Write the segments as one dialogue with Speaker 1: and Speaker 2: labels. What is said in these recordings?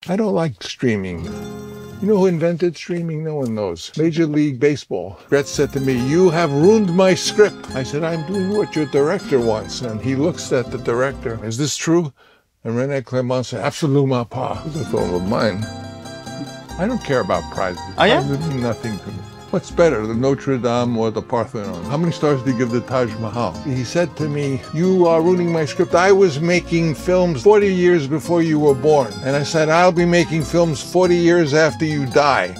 Speaker 1: I don't like streaming. You know who invented streaming? No one knows. Major League Baseball. Brett said to me, "You have ruined my script." I said, "I'm doing what your director wants." And he looks at the director. "Is this true?" And René Clément said, "Absolument pas." It's a film of mine. I don't care about prizes.
Speaker 2: Oh, yeah?
Speaker 1: Prizes mean nothing to me. What's better, the Notre Dame or the Parthenon? How many stars do you give the Taj Mahal? He said to me, "You are ruining my script. I was making films 40 years before you were born." And I said, "I'll be making films 40 years after you die."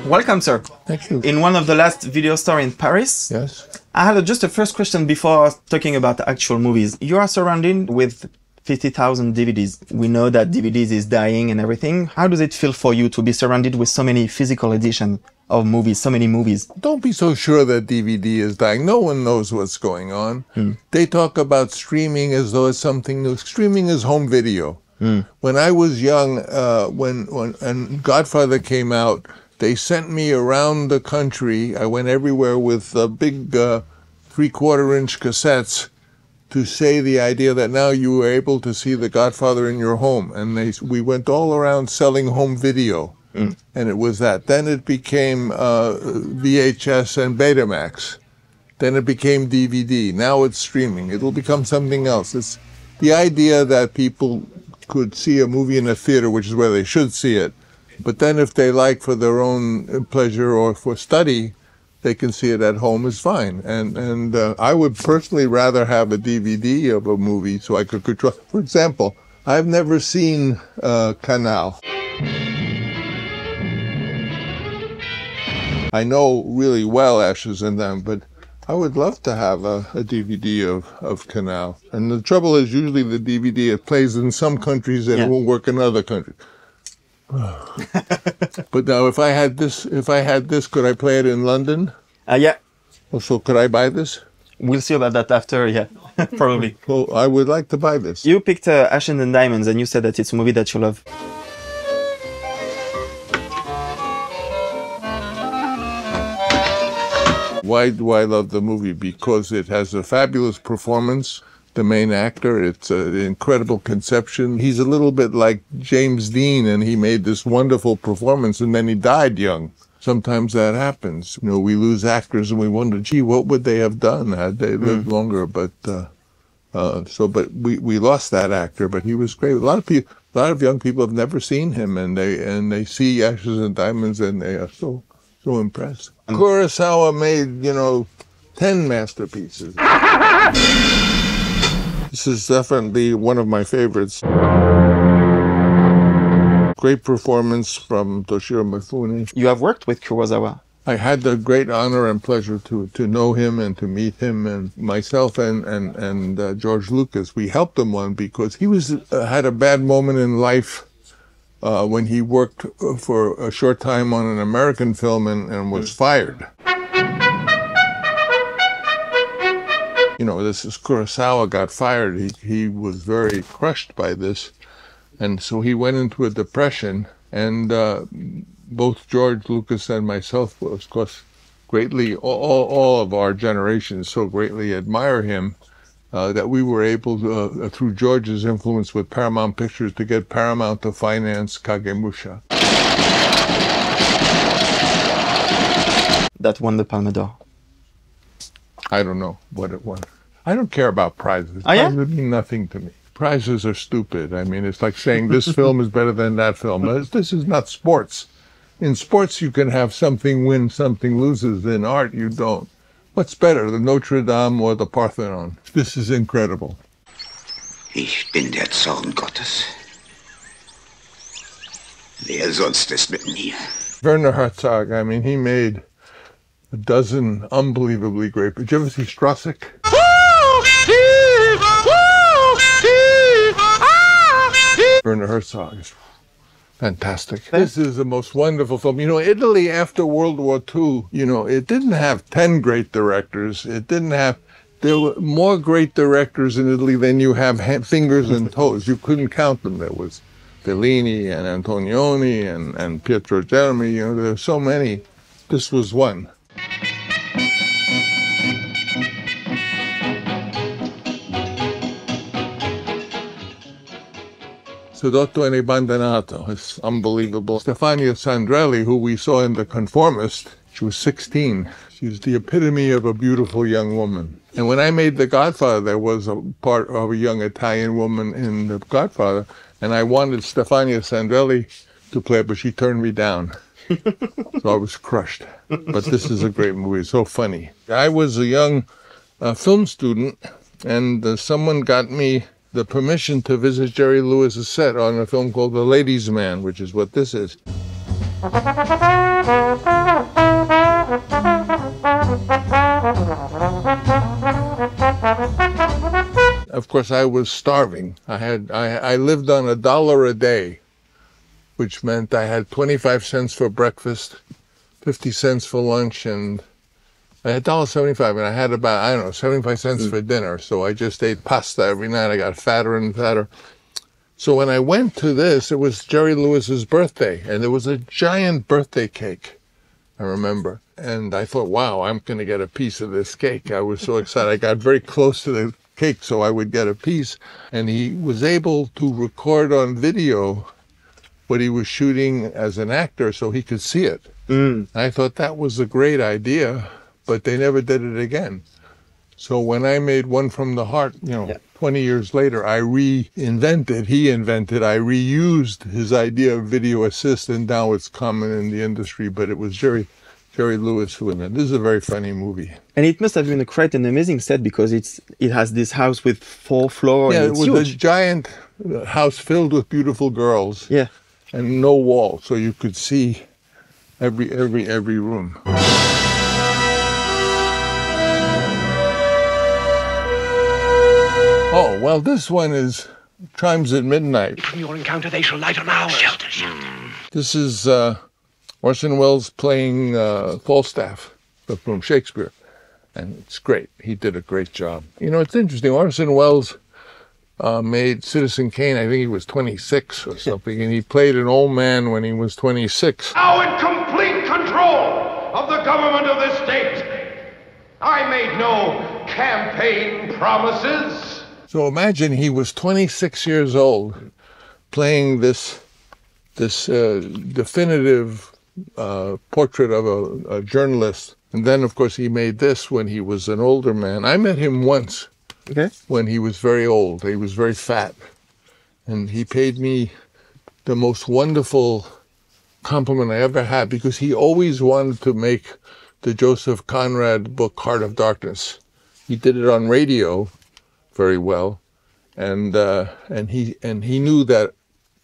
Speaker 2: Welcome, sir.
Speaker 1: Thank you.
Speaker 2: In one of the last video store in Paris,
Speaker 1: Yes?
Speaker 2: I had just a first question before talking about actual movies. You are surrounded with 50,000 DVDs. We know that DVDs is dying and everything. How does it feel for you to be surrounded with so many physical editions of movies, so many movies?
Speaker 1: Don't be so sure that DVD is dying. No one knows what's going on. They talk about streaming as though it's something new. Streaming is home video. When I was young, when Godfather came out, they sent me around the country. I went everywhere with big 3/4-inch cassettes to say the idea that now you were able to see The Godfather in your home. And we went all around selling home video. And it was that. Then it became VHS and Betamax. Then it became DVD. Now it's streaming. It'll become something else. It's the idea that people could see a movie in a theater, which is where they should see it. But then if they like for their own pleasure or for study, they can see it at home is fine. And I would personally rather have a DVD of a movie so I could control. For example, I've never seen Canal. I know really well Ashes and Them, but I would love to have a DVD of Canal. And the trouble is usually the DVD, it plays in some countries and it won't work in other countries. But now if I had this, could I play it in London?
Speaker 2: Yeah.
Speaker 1: So could I buy this?
Speaker 2: We'll see about that after, yeah, probably.
Speaker 1: Well, I would like to buy this.
Speaker 2: You picked Ashes and Diamonds and you said that it's a movie that you love.
Speaker 1: Why do I love the movie? Because it has a fabulous performance. The main actor, it's an incredible conception. He's a little bit like James Dean, and he made this wonderful performance, and then he died young. Sometimes that happens. You know, we lose actors, and we wonder, gee, what would they have done had they lived longer? But we lost that actor, but he was great. A lot of young people have never seen him, and they see Ashes and Diamonds, and they are so impressed. Kurosawa made, 10 masterpieces. This is definitely one of my favorites. Great performance from Toshiro Mifune.
Speaker 2: You have worked with Kurosawa.
Speaker 1: I had the great honor and pleasure to know him and to meet him, and myself and George Lucas. We helped him one because he had a bad moment in life when he worked for a short time on an American film and was fired. This is Kurosawa got fired. He was very crushed by this. And so he went into a depression. And both George Lucas and myself, of course, greatly, all of our generation so greatly admire him that we were able to, through George's influence with Paramount Pictures, to get Paramount to finance Kagemusha.
Speaker 2: That won the Palme d'Or.
Speaker 1: I don't know what it won. I don't care about prizes.
Speaker 2: Oh, yeah?
Speaker 1: Prizes mean nothing to me. Prizes are stupid. I mean, it's like saying this film is better than that film. This is not sports. In sports, you can have something win, something loses. In art, you don't. What's better, the Notre Dame or the Parthenon? This is incredible.
Speaker 3: Ich bin der Zorn Gottes. Wer sonst ist mit mir?
Speaker 1: Werner Herzog, I mean, he made a dozen unbelievably great. Did you ever see Strasek? Werner Herzog is fantastic. This is the most wonderful film. You know, Italy after World War II, you know, it didn't have 10 great directors. There were more great directors in Italy than you have fingers and toes. You couldn't count them. There was Fellini and Antonioni and Pietro Germi. You know, there were so many. This was one. Sedotto e Abbandonato. It's unbelievable. Stefania Sandrelli, who we saw in The Conformist, she was 16. She was the epitome of a beautiful young woman. And when I made The Godfather, there was a part of a young Italian woman in The Godfather, and I wanted Stefania Sandrelli to play it, but she turned me down. So I was crushed. But this is a great movie. It's so funny. I was a young film student, and someone got me the permission to visit Jerry Lewis's set on a film called The Ladies' Man, which is what this is. Of course, I was starving. I lived on $1 a day, which meant I had 25 cents for breakfast, 50 cents for lunch, and I had $1.75, and I had about, I don't know, 75 cents for dinner. So I just ate pasta every night. I got fatter and fatter. So when I went to this, it was Jerry Lewis's birthday, and there was a giant birthday cake, I remember. And I thought, wow, I'm going to get a piece of this cake. I was so excited. I got very close to the cake so I would get a piece. And he was able to record on video what he was shooting as an actor so he could see it. I thought that was a great idea, but they never did it again. So when I made One from the Heart, 20 years later, I reused his idea of video assist, and now it's common in the industry, but it was Jerry Lewis who invented it. This is a very funny movie.
Speaker 2: And it must have been quite an amazing set because it has this house with 4 floors.
Speaker 1: Yeah,
Speaker 2: and
Speaker 1: it was a giant house filled with beautiful girls.
Speaker 2: Yeah.
Speaker 1: And no wall, so you could see every room. Oh, well, this one is Chimes at Midnight.
Speaker 3: From your encounter, they shall light on ours. Shelter.
Speaker 1: This is Orson Welles playing Falstaff from Shakespeare, and it's great. He did a great job. You know, it's interesting. Orson Welles made Citizen Kane, I think he was 26 or something, and he played an old man when he was 26.
Speaker 4: Now in complete control of the government of this state, I made no campaign promises.
Speaker 1: So imagine he was 26 years old playing this definitive portrait of a journalist. And then, of course, he made this when he was an older man. I met him once when he was very old. He was very fat. And he paid me the most wonderful compliment I ever had because he always wanted to make the Joseph Conrad book, Heart of Darkness. He did it on radio very well, and he knew that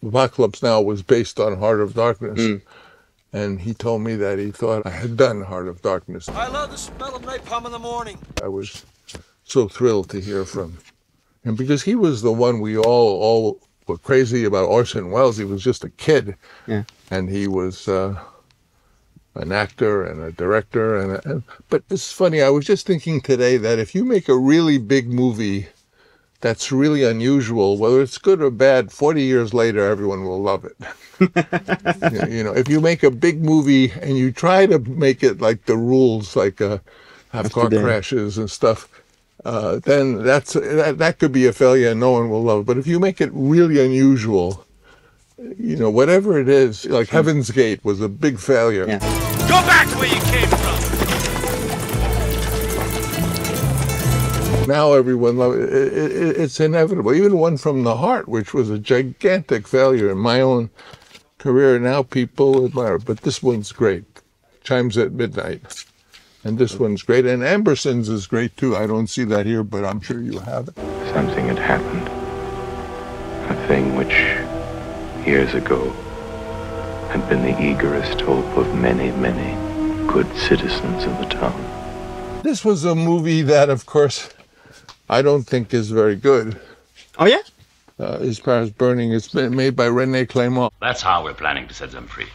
Speaker 1: Apocalypse Now was based on Heart of Darkness, and he told me that he thought I had done Heart of Darkness.
Speaker 5: I love the smell of napalm in the morning.
Speaker 1: I was so thrilled to hear from him because he was the one we all were crazy about. Orson Welles. He was just a kid, and he was an actor and a director, but it's funny. I was just thinking today that if you make a really big movie that's really unusual, whether it's good or bad, 40 years later, everyone will love it. You know, if you make a big movie and you try to make it like the rules, like have car crashes and stuff, then that could be a failure and no one will love it. But if you make it really unusual, you know, whatever it is, like Heaven's Gate was a big failure.
Speaker 5: Yeah. Go back to where you came from.
Speaker 1: Now everyone loves it. It's inevitable. Even One from the Heart, which was a gigantic failure in my own career, now people admire it. But this one's great. Chimes at Midnight. And this one's great. And Ambersons is great too. I don't see that here, but I'm sure you have it.
Speaker 6: Something had happened. A thing which, years ago, had been the eagerest hope of many, many good citizens of the town.
Speaker 1: This was a movie that, of course, I don't think is very good.
Speaker 2: Oh, yeah?
Speaker 1: Is Paris Burning? It's been made by René Clément.
Speaker 7: That's how we're planning to set them free.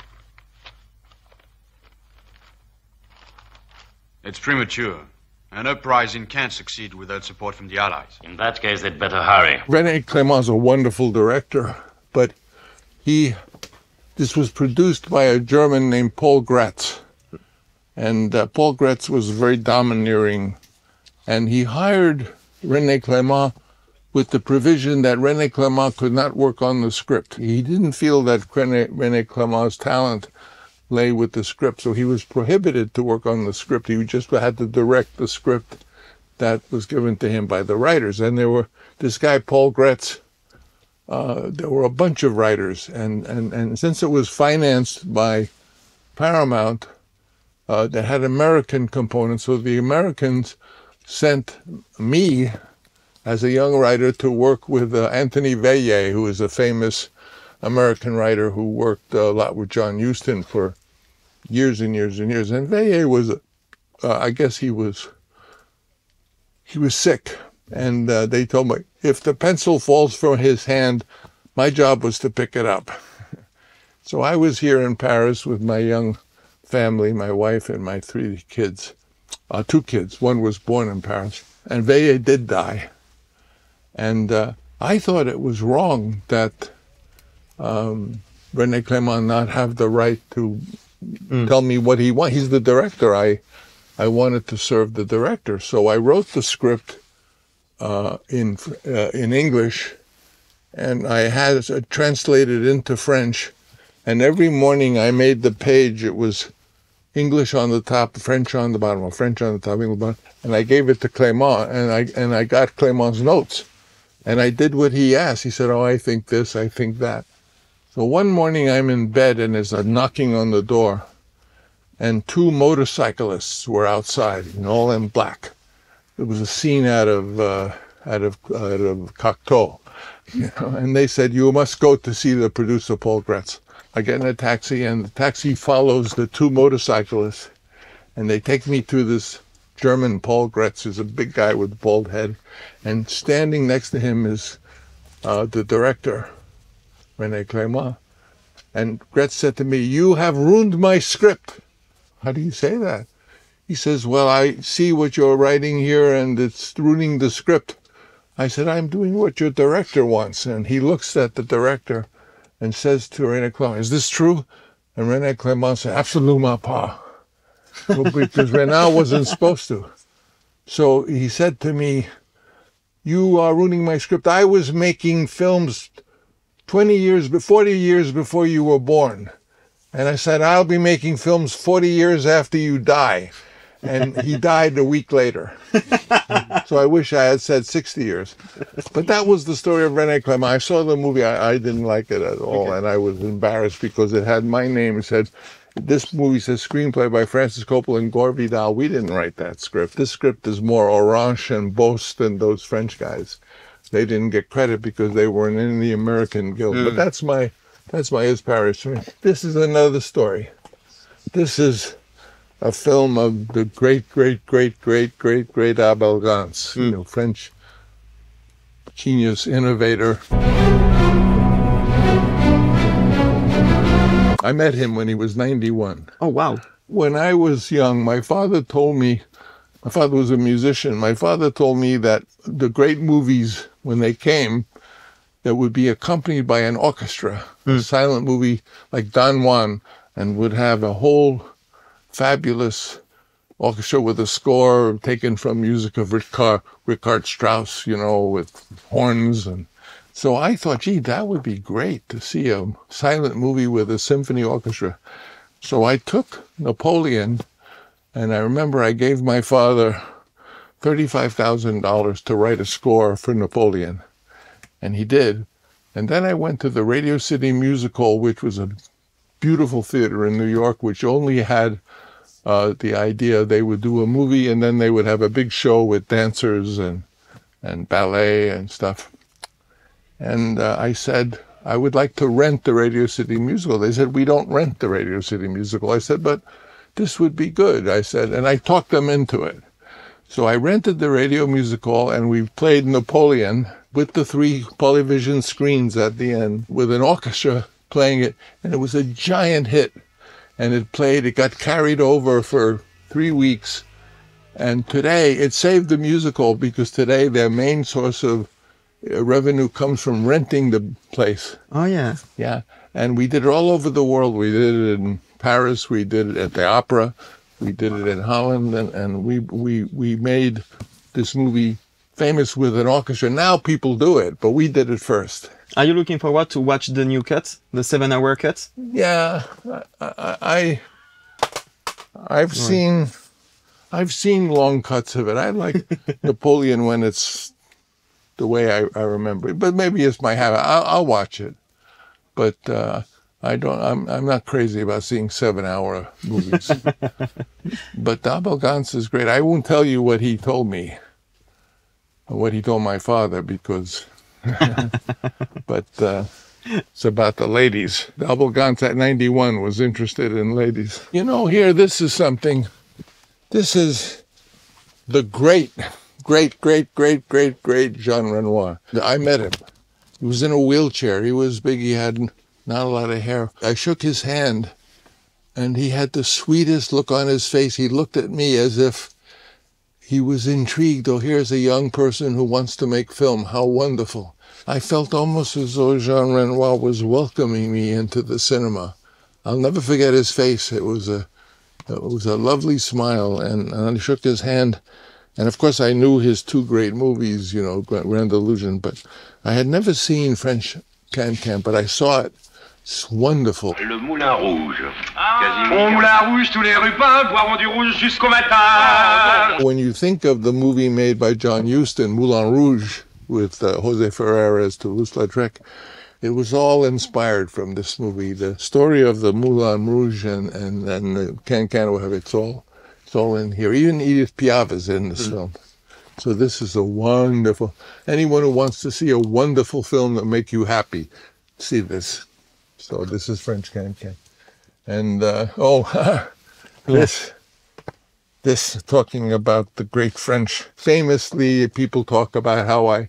Speaker 8: It's premature. An uprising can't succeed without support from the Allies.
Speaker 7: In that case, they'd better hurry.
Speaker 1: René Clément's a wonderful director, but this was produced by a German named Paul Gratz. And Paul Gratz was very domineering. And he hired René Clément with the provision that René Clément could not work on the script. He didn't feel that René Clément's talent lay with the script, so he was prohibited to work on the script. He just had to direct the script that was given to him by the writers. And there were this guy, Paul Gratz, there were a bunch of writers. And since it was financed by Paramount, that had American components, so the Americans sent me as a young writer to work with Anthony Veillez, who is a famous American writer who worked a lot with John Huston for years and years and years. And Veillez was, I guess he was sick. And they told me, if the pencil falls from his hand, my job was to pick it up. So I was here in Paris with my young family, my wife and my 3 kids. 2 kids. One was born in Paris. And Veillez did die. And I thought it was wrong that René Clément not have the right to tell me what he wants. He's the director. I wanted to serve the director. So I wrote the script in English, and I had it translated into French. And every morning I made the page. It was English on the top, French on the bottom, or French on the top, English on the bottom. And I gave it to Clément, and I got Clément's notes. And I did what he asked. He said, oh, I think this, I think that. So one morning I'm in bed, and there's a knocking on the door. And 2 motorcyclists were outside, all in black. It was a scene out of Cocteau. And they said, you must go to see the producer, Paul Gratz. I get in a taxi, and the taxi follows the 2 motorcyclists. And they take me to this German, Paul Gratz, who's a big guy with a bald head. And standing next to him is the director, René Clément. And Gratz said to me, you have ruined my script. How do you say that? He says, well, I see what you're writing here, and it's ruining the script. I said, I'm doing what your director wants. And he looks at the director and says to René Clément, is this true? And René Clément said, absolument pas. Because René wasn't supposed to. So he said to me, you are ruining my script. I was making films 40 years before you were born. And I said, I'll be making films 40 years after you die. And he died a week later. So I wish I had said 60 years. But that was the story of René Clément. I saw the movie. I didn't like it at all. Okay. And I was embarrassed because it had my name. It said, this movie says screenplay by Francis Coppola and Gore Vidal. We didn't write that script. This script is more Orange and Bost and those French guys. They didn't get credit because they weren't in the American Guild. But that's my Is Paris. This is another story. This is a film of the great Abel Gance, French genius, innovator. I met him when he was 91.
Speaker 2: Oh, wow.
Speaker 1: When I was young, my father was a musician. My father told me that the great movies, when they came, that would be accompanied by an orchestra, a silent movie like Don Juan, and would have a whole fabulous orchestra with a score taken from music of Richard Strauss, with horns. And so I thought, gee, that would be great to see a silent movie with a symphony orchestra. So I took Napoleon, and I remember I gave my father $35,000 to write a score for Napoleon. And he did. And then I went to the Radio City Music Hall, which was a beautiful theater in New York, which only had the idea they would do a movie and then they would have a big show with dancers and ballet and stuff. And I said, I would like to rent the Radio City Musical. They said, we don't rent the Radio City Musical. I said, but this would be good, I said. And I talked them into it. So I rented the Radio Music Hall, and we played Napoleon. with the 3 Polyvision screens at the end, with an orchestra playing it, and it was a giant hit. And it got carried over for 3 weeks. And today, it saved the musical because today their main source of revenue comes from renting the place.
Speaker 2: Oh, yeah.
Speaker 1: Yeah. And we did it all over the world. We did it in Paris. We did it at the opera. We did it in Holland. And we made this movie famous with an orchestra. Now people do it, but we did it first.
Speaker 2: Are you looking forward to watch the new cut, the 7-hour cut?
Speaker 1: Yeah. I've seen long cuts of it. I like Napoleon when it's the way I remember it, but maybe it's my habit. I'll watch it, but I'm not crazy about seeing 7-hour movies. But Abel Gance is great. I won't tell you what he told me, or what he told my father, because, but it's about the ladies. Abel Gance at 91 was interested in ladies. You know, here, this is something. This is the great Jean Renoir. I met him. He was in a wheelchair. He was big. He had not a lot of hair. I shook his hand, and he had the sweetest look on his face. He looked at me as if he was intrigued. Oh, here's a young person who wants to make film. How wonderful. I felt almost as though Jean Renoir was welcoming me into the cinema. I'll never forget his face. It was a lovely smile, and I shook his hand. And of course, I knew his 2 great movies, you know, Grand Illusion, but I had never seen French Can-Can, but I saw it. It's wonderful.
Speaker 4: Le Moulin Rouge. Au Moulin Rouge, tous les rubans boiront du rouge jusqu'au matin.
Speaker 1: When you think of the movie made by John Huston, Moulin Rouge, with Jose Ferrer as Toulouse-Lautrec, it was all inspired from this movie. The story of the Moulin Rouge and the Can-Can, it's all in here. Even Edith Piaf is in this film. So this is a wonderful, anyone who wants to see a wonderful film that make you happy, see this. So this is French Can-Can. And, this talking about the great French. Famously, people talk about how I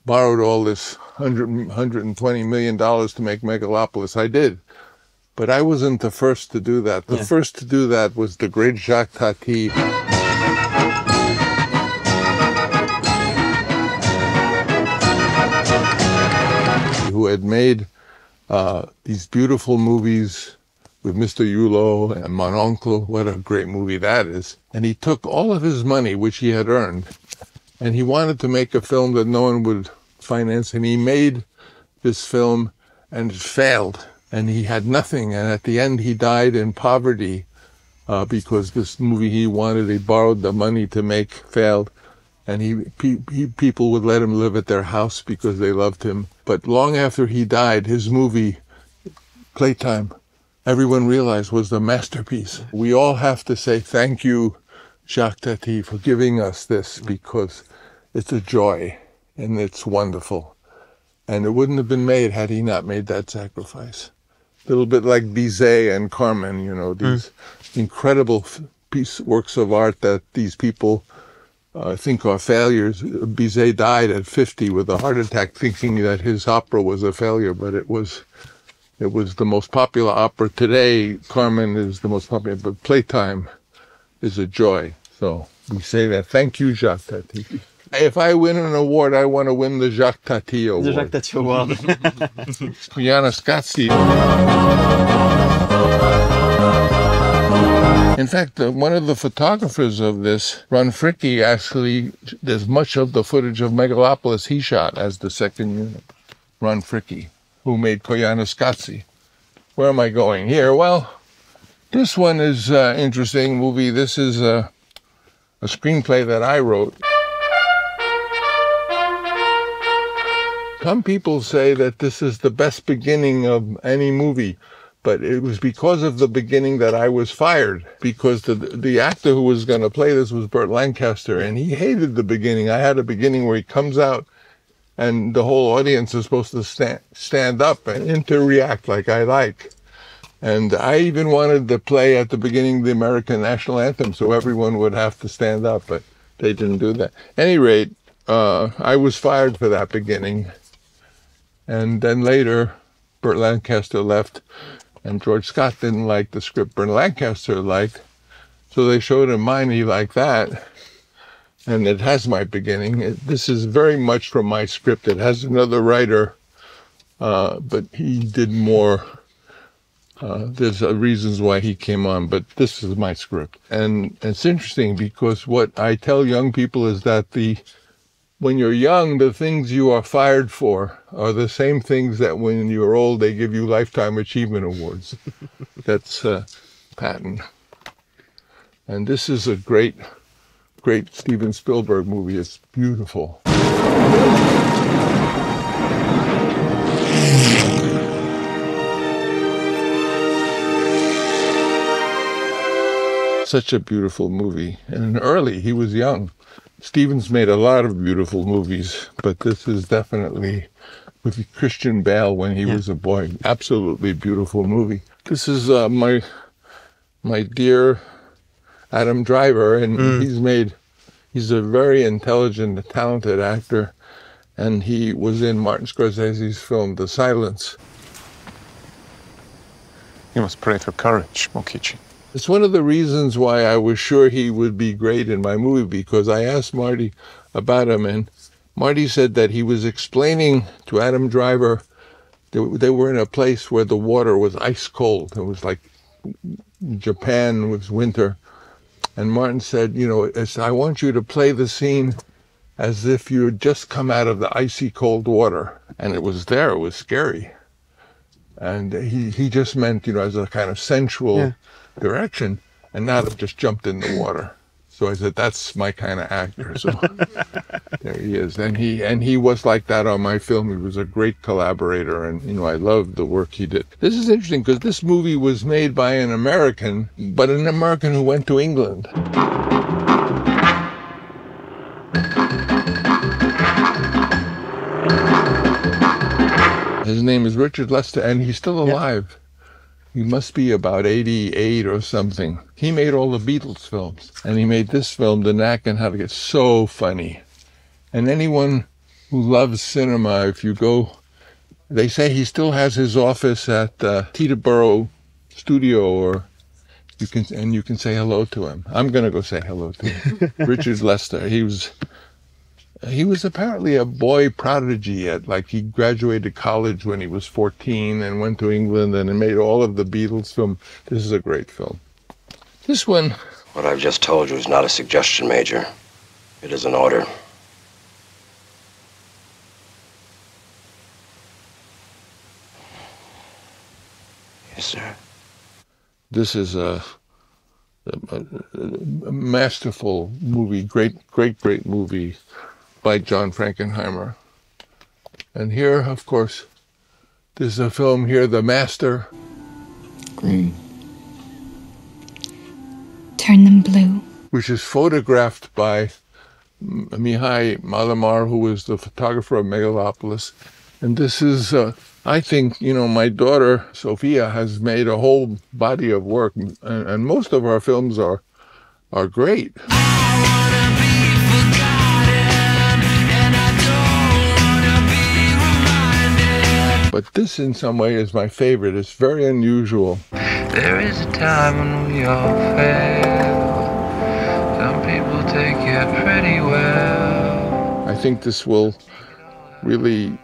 Speaker 1: borrowed all this $120 million to make Megalopolis. I did. But I wasn't the first to do that. The first to do that was the great Jacques Tati. Who had made these beautiful movies with Mr. Hulot and Mon Oncle. What a great movie that is. And he took all of his money, which he had earned, and he wanted to make a film that no one would finance, and he made this film, and it failed, and he had nothing, and at the end he died in poverty because this movie he borrowed the money to make, failed, and people would let him live at their house because they loved him. But long after he died, his movie, Playtime, everyone realized was the masterpiece. We all have to say thank you, Jacques Tati, for giving us this, because it's a joy and it's wonderful. And it wouldn't have been made had he not made that sacrifice. A little bit like Bizet and Carmen, you know, these incredible works of art that these people think are failures. Bizet died at 50 with a heart attack thinking that his opera was a failure, but it was the most popular opera. Today, Carmen is the most popular, but Playtime is a joy. So we say that. Thank you, Jacques Tati. If I win an award, I want to win the Jacques Tati Award.
Speaker 2: The Jacques Tati Award.
Speaker 1: Koyaanisqatsi. In fact, one of the photographers of this, Ron Fricke, actually, there's much of the footage of Megalopolis he shot as the second unit. Ron Fricke, who made Koyaanisqatsi. Where am I going here? Well, this one is an interesting movie. This is a screenplay that I wrote. Some people say that this is the best beginning of any movie, but it was because of the beginning that I was fired, because the actor who was going to play this was Burt Lancaster, and he hated the beginning. I had a beginning where he comes out and the whole audience is supposed to stand up and interreact like I like. And I even wanted to play at the beginning the American national anthem so everyone would have to stand up, but they didn't do that. At any rate, I was fired for that beginning. And then later, Burt Lancaster left, and George Scott didn't like the script Burt Lancaster liked. So they showed him mine, he liked that. And it has my beginning. This is very much from my script. It has another writer, but he did more. There's reasons why he came on, but this is my script. And it's interesting because what I tell young people is that when you're young, the things you are fired for are the same things that when you're old, they give you Lifetime Achievement Awards. That's Patton. And this is a great Steven Spielberg movie. It's beautiful. Such a beautiful movie. And early, he was young. Stevens made a lot of beautiful movies, but this is definitely with Christian Bale when he was a boy. Absolutely beautiful movie. This is my dear Adam Driver, and he's a very intelligent, talented actor, and he was in Martin Scorsese's film, The Silence.
Speaker 9: You must pray for courage, Mokichi.
Speaker 1: It's one of the reasons why I was sure he would be great in my movie, because I asked Marty about him, and Marty said that he was explaining to Adam Driver, they were in a place where the water was ice cold. It was like Japan, it was winter. And Martin said, I want you to play the scene as if you had just come out of the icy cold water. And it was there, it was scary. And he just meant, as a kind of sensual direction, and not have just jumped in the water. So I said, that's my kind of actor. So there he is. And he was like that on my film. He was a great collaborator, and I loved the work he did. This is interesting because this movie was made by an American, but an American who went to England. His name is Richard Lester, and he's still alive. He must be about 88 or something. He made all the Beatles films, and he made this film, The Knack and How to Get So funny. And anyone who loves cinema, if you go, they say he still has his office at Teterboro Studio, or you can say hello to him. I'm going to go say hello to him. Richard Lester. He was apparently a boy prodigy he graduated college when he was 14 and went to England and made all of the Beatles film. This is a great film. This one.
Speaker 10: What I've just told you is not a suggestion, Major. It is an order. Yes, sir. This is
Speaker 1: a masterful movie, great movie by John Frankenheimer. And here, of course, there's a film here, The Master.
Speaker 11: Green. Turn them blue.
Speaker 1: Which is photographed by Mihai Malamar, who was the photographer of Megalopolis. And this is, I think, my daughter, Sophia, has made a whole body of work, and most of our films are great. But this, in some way, is my favorite. It's very unusual.
Speaker 6: There is a time when we all fail. Some people take it pretty well.
Speaker 1: I think this will really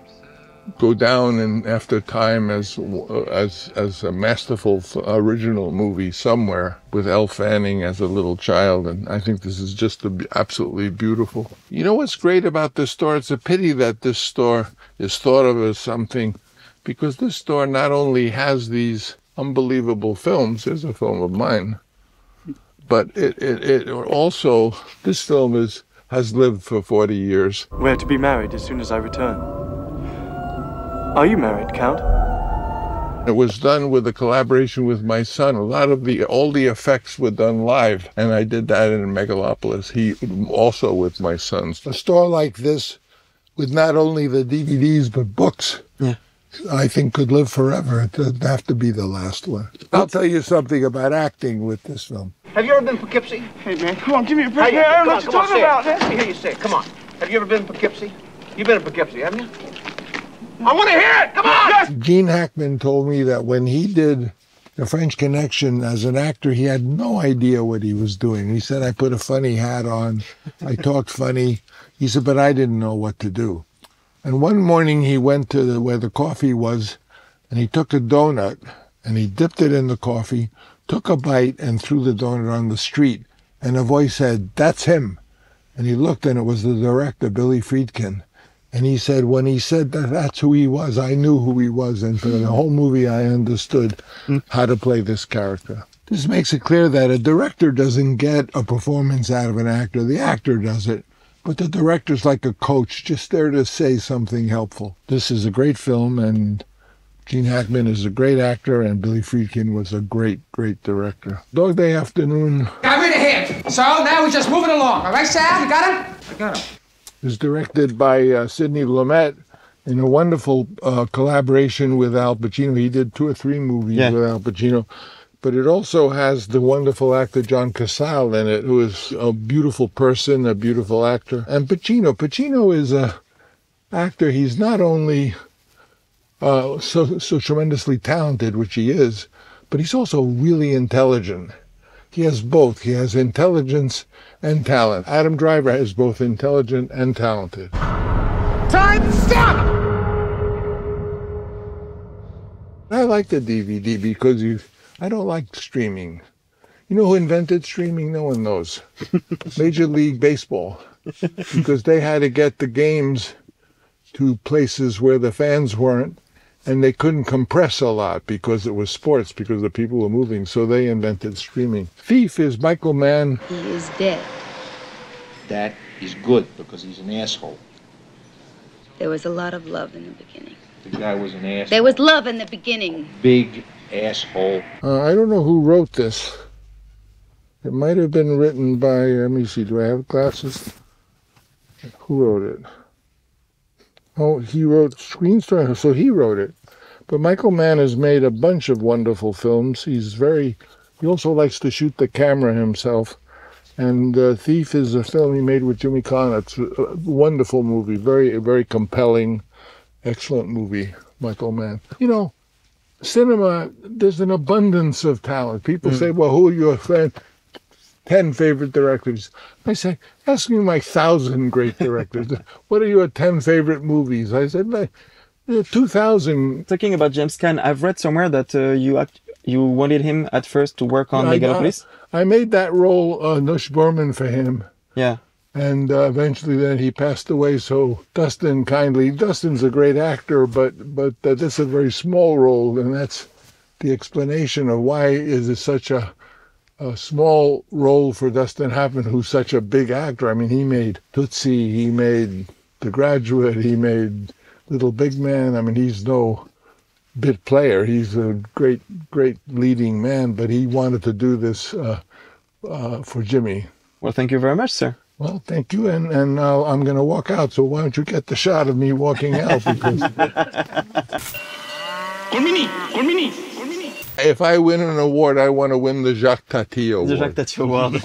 Speaker 1: go down after time as a masterful original movie somewhere, with Elle Fanning as a little child, and I think this is just absolutely beautiful. You know what's great about this store? It's a pity that this store is thought of as something, because this store not only has these unbelievable films, there's a film of mine, but it also, this film has lived for 40 years.
Speaker 12: We're to be married as soon as I return. Are you married, Count?
Speaker 1: It was done with a collaboration with my son. All the effects were done live, and I did that in Megalopolis. He also with my sons. A store like this, with not only the DVDs but books, I think could live forever. It doesn't have to be the last one. I'll tell you something about acting with this film.
Speaker 3: Have you ever been Poughkeepsie?
Speaker 12: Hey, man, come on, give me a break. I don't know what you're talking about.
Speaker 3: Let me hear you say it. Come on. Have you ever been in Poughkeepsie? You've been in Poughkeepsie, haven't you? I want to hear it! Come on! Yes!
Speaker 1: Gene Hackman told me that when he did The French Connection as an actor, he had no idea what he was doing. He said, I put a funny hat on, I talked funny. He said, but I didn't know what to do. And one morning he went to where the coffee was, and he took a donut, and he dipped it in the coffee, took a bite, and threw the donut on the street. And a voice said, that's him. And he looked, and it was the director, Billy Friedkin. And he said, when he said that that's who he was, I knew who he was. And for the whole movie, I understood how to play this character. This makes it clear that a director doesn't get a performance out of an actor. The actor does it. But the director's like a coach, just there to say something helpful. This is a great film, and Gene Hackman is a great actor, and Billy Friedkin was a great, great director. Dog Day Afternoon.
Speaker 13: I read ahead. So now we're just moving along. All right, Sal? You got him? I got him.
Speaker 1: It was directed by Sidney Lumet in a wonderful collaboration with Al Pacino. He did 2 or 3 movies with Al Pacino. But it also has the wonderful actor John Casale in it, who is a beautiful person, a beautiful actor. And Pacino. Pacino is a actor. He's not only so tremendously talented, which he is, but he's also really intelligent. He has both. He has intelligence and talent. Adam Driver is both intelligent and talented.
Speaker 13: Time, stop!
Speaker 1: I like the DVD because I don't like streaming. You know who invented streaming? No one knows. Major League Baseball. Because they had to get the games to places where the fans weren't, and they couldn't compress a lot because it was sports, because the people were moving, so they invented streaming. Thief is Michael Mann.
Speaker 14: He is dead.
Speaker 15: That is good, because he's an asshole.
Speaker 14: There was a lot of love in the beginning.
Speaker 15: The guy was an asshole.
Speaker 14: There was love in the beginning.
Speaker 15: Big asshole.
Speaker 1: I don't know who wrote this. It might have been written by, let me see, do I have glasses? Who wrote it? Oh, he wrote Screenstory, so he wrote it. But Michael Mann has made a bunch of wonderful films. He also likes to shoot the camera himself. And Thief is a film he made with Jimmy Kahn. It's a wonderful movie, very, very compelling, excellent movie, Michael Mann. You know, cinema, there's an abundance of talent. People say, well, who are your 10 favorite directors? I say, ask me my 1,000 great directors. What are your 10 favorite movies? I said, 2,000.
Speaker 2: Talking about James Caan, I've read somewhere that you wanted him at first to work on Megalopolis.
Speaker 1: I made that role, Nush Borman, for him.
Speaker 2: Yeah.
Speaker 1: And eventually then he passed away, so Dustin's a great actor, but this is a very small role, and that's the explanation of why is it such a small role for Dustin Hoffman, who's such a big actor. I mean, he made Tootsie, he made The Graduate, he made Little Big Man. I mean, he's no bit player. He's a great, great leading man, but he wanted to do this for Jimmy.
Speaker 2: Well, thank you very much, sir.
Speaker 1: Well, thank you, and I'm going to walk out, so why don't you get the shot of me walking out, because... If I win an award, I want to win the Jacques Tati Award.
Speaker 2: The Jacques Tati Award.